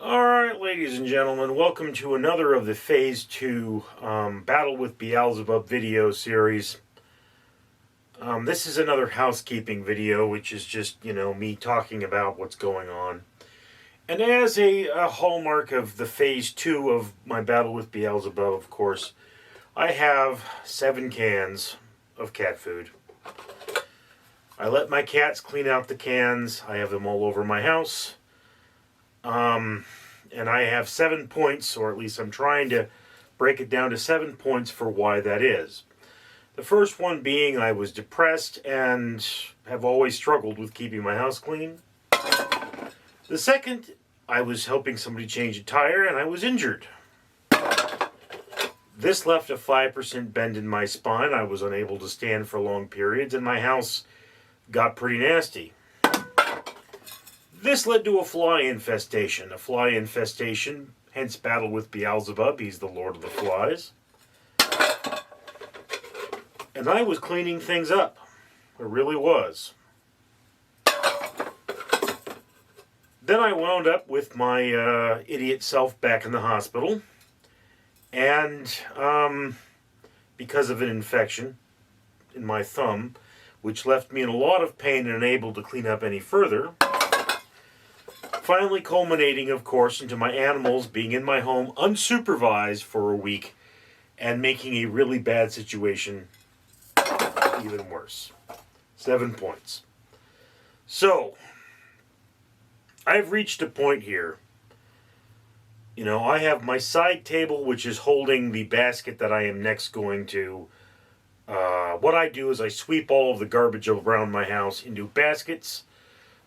Alright, ladies and gentlemen, welcome to another of the Phase 2 Battle with Beelzebub video series. This is another housekeeping video, which is just, me talking about what's going on. And as a hallmark of the Phase 2 of my Battle with Beelzebub, of course, I have 7 cans of cat food. I let my cats clean out the cans. I have them all over my house. And I have 7 points, or at least I'm trying to break it down to 7 points for why that is. The first one being I was depressed and have always struggled with keeping my house clean. The second, I was helping somebody change a tire and I was injured. This left a 5% bend in my spine. I was unable to stand for long periods and my house got pretty nasty. This led to a fly infestation. A fly infestation, hence battle with Beelzebub. He's the Lord of the Flies. And I was cleaning things up. I really was. Then I wound up with my idiot self back in the hospital. And because of an infection in my thumb, which left me in a lot of pain and unable to clean up any further. Finally culminating, of course, into my animals being in my home unsupervised for a week and making a really bad situation even worse. 7 points. So, I've reached a point here. I have my side table, which is holding the basket that I am next going to. What I do is I sweep all of the garbage around my house into baskets.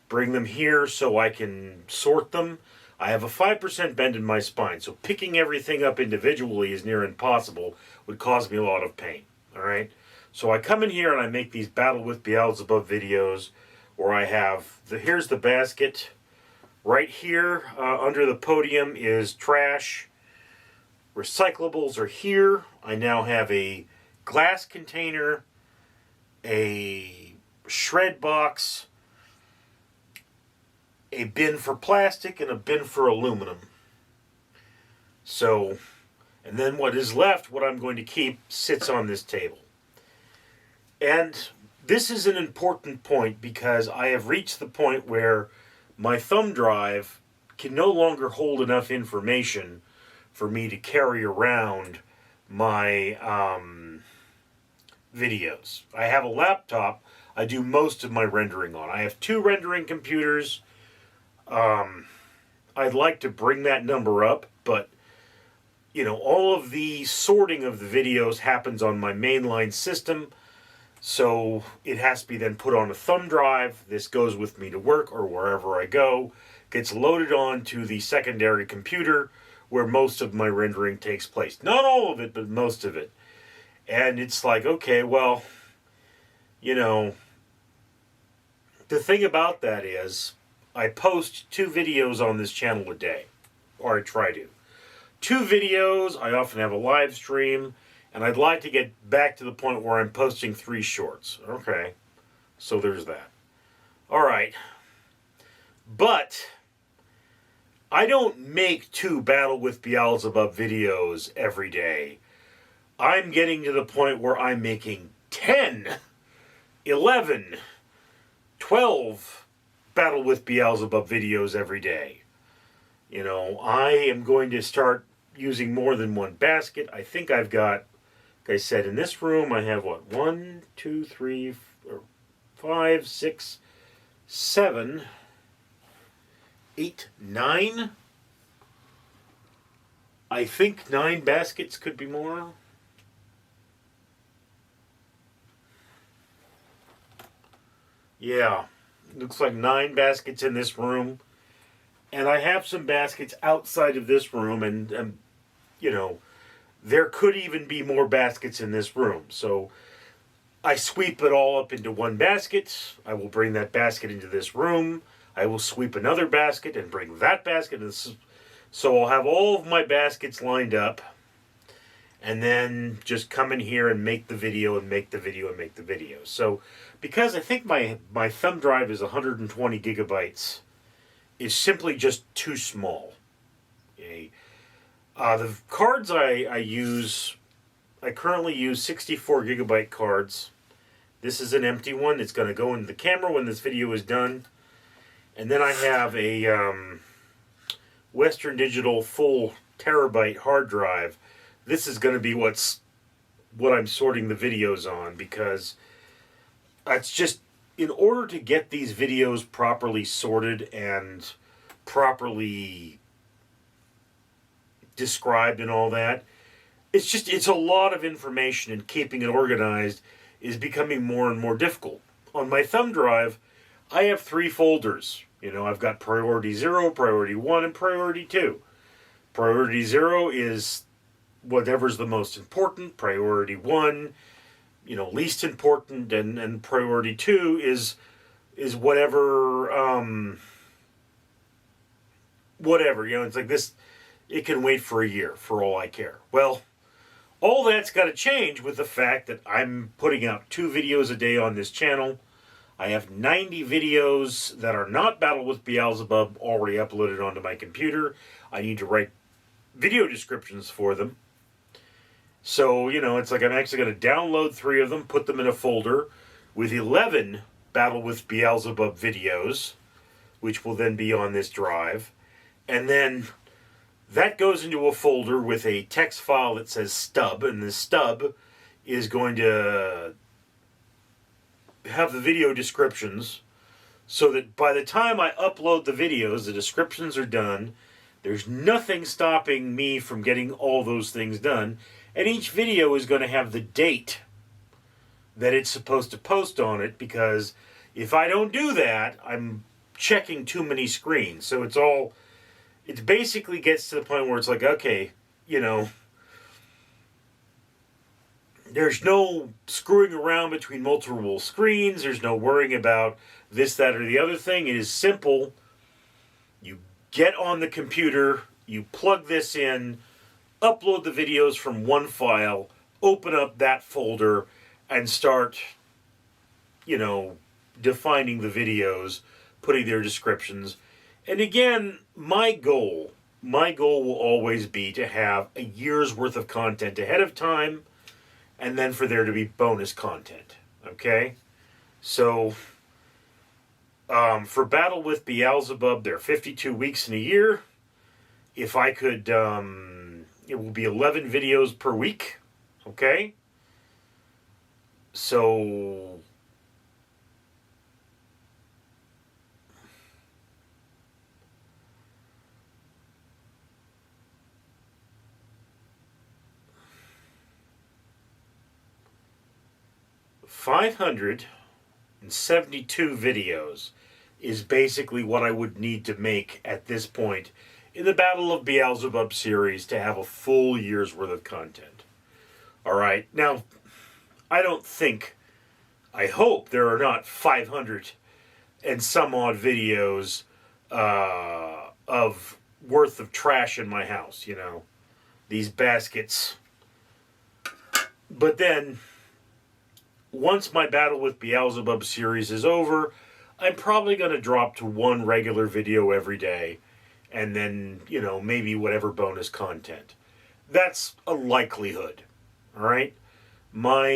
Bring them here so I can sort them. I have a 5% bend in my spine, so picking everything up individually is near impossible, would cause me a lot of pain, alright? So I come in here and I make these Battle with Beelzebub videos where I have, here's the basket. Right here, under the podium is trash. Recyclables are here. I now have a glass container, a shred box, a bin for plastic, and a bin for aluminum. So, and then what is left, what I'm going to keep, sits on this table. And this is an important point because I have reached the point where my thumb drive can no longer hold enough information for me to carry around my videos. I have a laptop I do most of my rendering on. I have 2 rendering computers. I'd like to bring that number up, but all of the sorting of the videos happens on my mainline system, so it has to be then put on a thumb drive. This goes with me to work or wherever I go, gets loaded onto the secondary computer where most of my rendering takes place. Not all of it, but most of it. And it's like, okay, well, the thing about that is, I post 2 videos on this channel a day, or I try to. 2 videos, I often have a live stream, and I'd like to get back to the point where I'm posting 3 shorts. Okay, so there's that. Alright, but I don't make 2 Battle with Beelzebub videos every day. I'm getting to the point where I'm making 10, 11, 12 Battle with Beelzebub videos every day. I am going to start using more than one basket. I think I've got, like I said, in this room I have what? 1, 2, 3, 4, 5, 6, 7, 8, 9. I think 9 baskets, could be more. Yeah. Looks like 9 baskets in this room. And I have some baskets outside of this room. And there could even be more baskets in this room. So I sweep it all up into one basket. I will bring that basket into this room. I will sweep another basket and bring that basket. So I'll have all of my baskets lined up. And then just come in here and make the video and make the video and make the video. So because I think my thumb drive is 120 gigabytes, is simply just too small. Okay. The cards I use, I currently use 64 gigabyte cards. This is an empty one. It's going to go into the camera when this video is done. And then I have a Western Digital full terabyte hard drive. This is going to be what I'm sorting the videos on, because it's just, in order to get these videos properly sorted and properly described and all that, it's a lot of information, and keeping it organized is becoming more and more difficult. On my thumb drive, I have 3 folders. You know, I've got priority 0, priority 1, and priority 2. Priority 0 is whatever's the most important. Priority 1, you know, least important, and priority 2 is whatever, whatever, you know, it's like this, it can wait for a year for all I care. Well, all that's got to change with the fact that I'm putting out 2 videos a day on this channel. I have 90 videos that are not Battle with Beelzebub already uploaded onto my computer. I need to write video descriptions for them. So, you know, it's like I'm actually going to download 3 of them, put them in a folder with 11 Battle with Beelzebub videos, which will then be on this drive. And then that goes into a folder with a text file that says stub, and the stub is going to have the video descriptions, so that by the time I upload the videos, the descriptions are done. There's nothing stopping me from getting all those things done. And each video is going to have the date that it's supposed to post on it, because if I don't do that, I'm checking too many screens. So it basically gets to the point where it's like, okay, you know, there's no screwing around between multiple screens. There's no worrying about this, that, or the other thing. It is simple. You get on the computer, you plug this in, upload the videos from one file, open up that folder, and start, you know, defining the videos, putting their descriptions. And again, my goal will always be to have a year's worth of content ahead of time, and then for there to be bonus content. Okay? So, for Battle with Beelzebub, there are 52 weeks in a year. If I could, it will be 11 videos per week. Okay? So, $572 videos is basically what I would need to make at this point in the Battle of Beelzebub series to have a full year's worth of content. Alright, now, I hope there are not 500 and some odd videos of worth of trash in my house, you know, these baskets. But then, once my Battle with Beelzebub series is over, I'm probably going to drop to 1 regular video every day, and then, you know, maybe whatever bonus content. That's a likelihood, all right? My,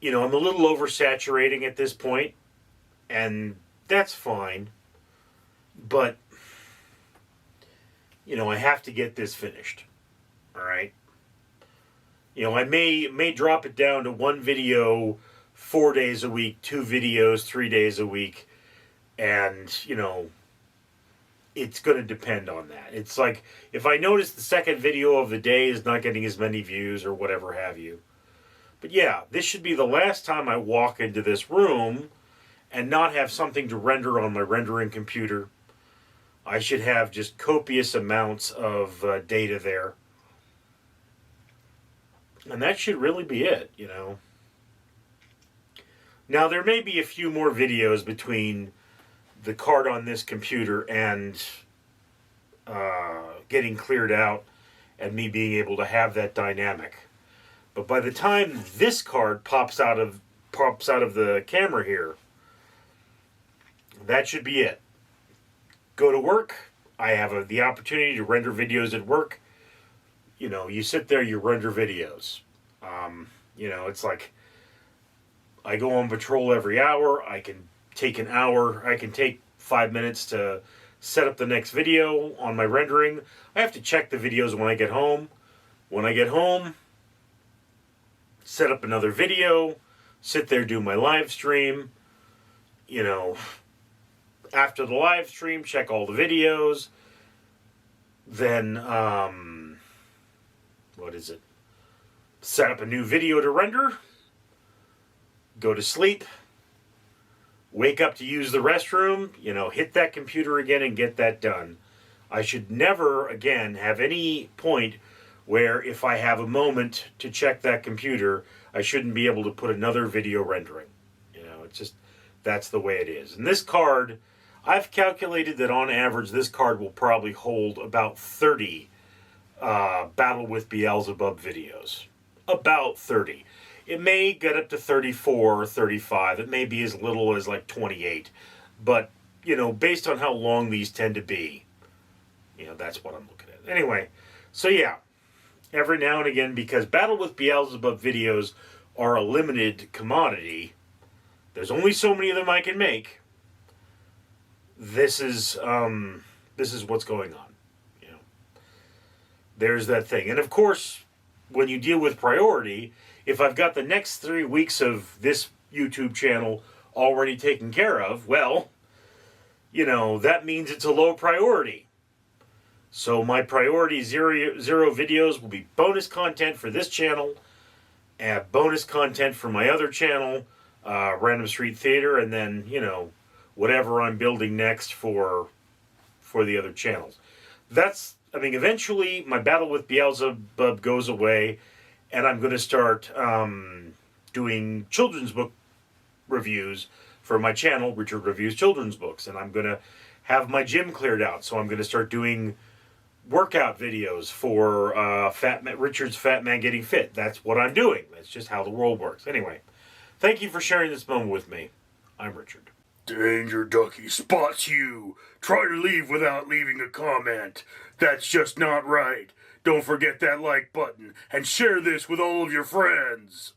you know, I'm a little oversaturating at this point, and that's fine, but, you know, I have to get this finished, all right? You know, I may drop it down to 1 video 4 days a week, 2 videos 3 days a week, and, you know, it's going to depend on that. It's like, if I notice the second video of the day is not getting as many views or whatever have you. But yeah, this should be the last time I walk into this room and not have something to render on my rendering computer. I should have just copious amounts of data there. And that should really be it, you know. Now, there may be a few more videos between the card on this computer and getting cleared out and me being able to have that dynamic. But by the time this card pops out of the camera here, that should be it. go to work. I have the opportunity to render videos at work. You know, you sit there, you render videos. You know, it's like I go on patrol every hour. I can take an hour. I can take 5 minutes to set up the next video on my rendering. I have to check the videos when I get home. When I get home, set up another video, sit there, do my live stream. You know, after the live stream, check all the videos. Then, what is it? Set up a new video to render. Go to sleep. Wake up to use the restroom. You know, hit that computer again and get that done. I should never, again, have any point where if I have a moment to check that computer, I shouldn't be able to put another video rendering. You know, it's just, that's the way it is. And this card, I've calculated that on average, this card will probably hold about 30 Battle with Beelzebub videos. About 30. It may get up to 34 or 35. It may be as little as like 28. But, you know, based on how long these tend to be, you know, that's what I'm looking at. Anyway, so yeah, every now and again, because Battle with Beelzebub videos are a limited commodity, there's only so many of them I can make. This is what's going on. You know, there's that thing. And of course, when you deal with priority, if I've got the next 3 weeks of this YouTube channel already taken care of, well, you know, that means it's a low priority. So my priority zero videos will be bonus content for this channel, and bonus content for my other channel, Random Street Theater, and then, you know, whatever I'm building next for the other channels. That's, I mean, eventually my Battle with Beelzebub goes away, and I'm going to start doing children's book reviews for my channel, Richard Reviews Children's Books, and I'm going to have my gym cleared out, so I'm going to start doing workout videos for Richard's Fat Man Getting Fit. That's what I'm doing. That's just how the world works. Anyway, thank you for sharing this moment with me. I'm Richard. Danger Ducky spots you. Try to leave without leaving a comment. That's just not right. Don't forget that like button and share this with all of your friends.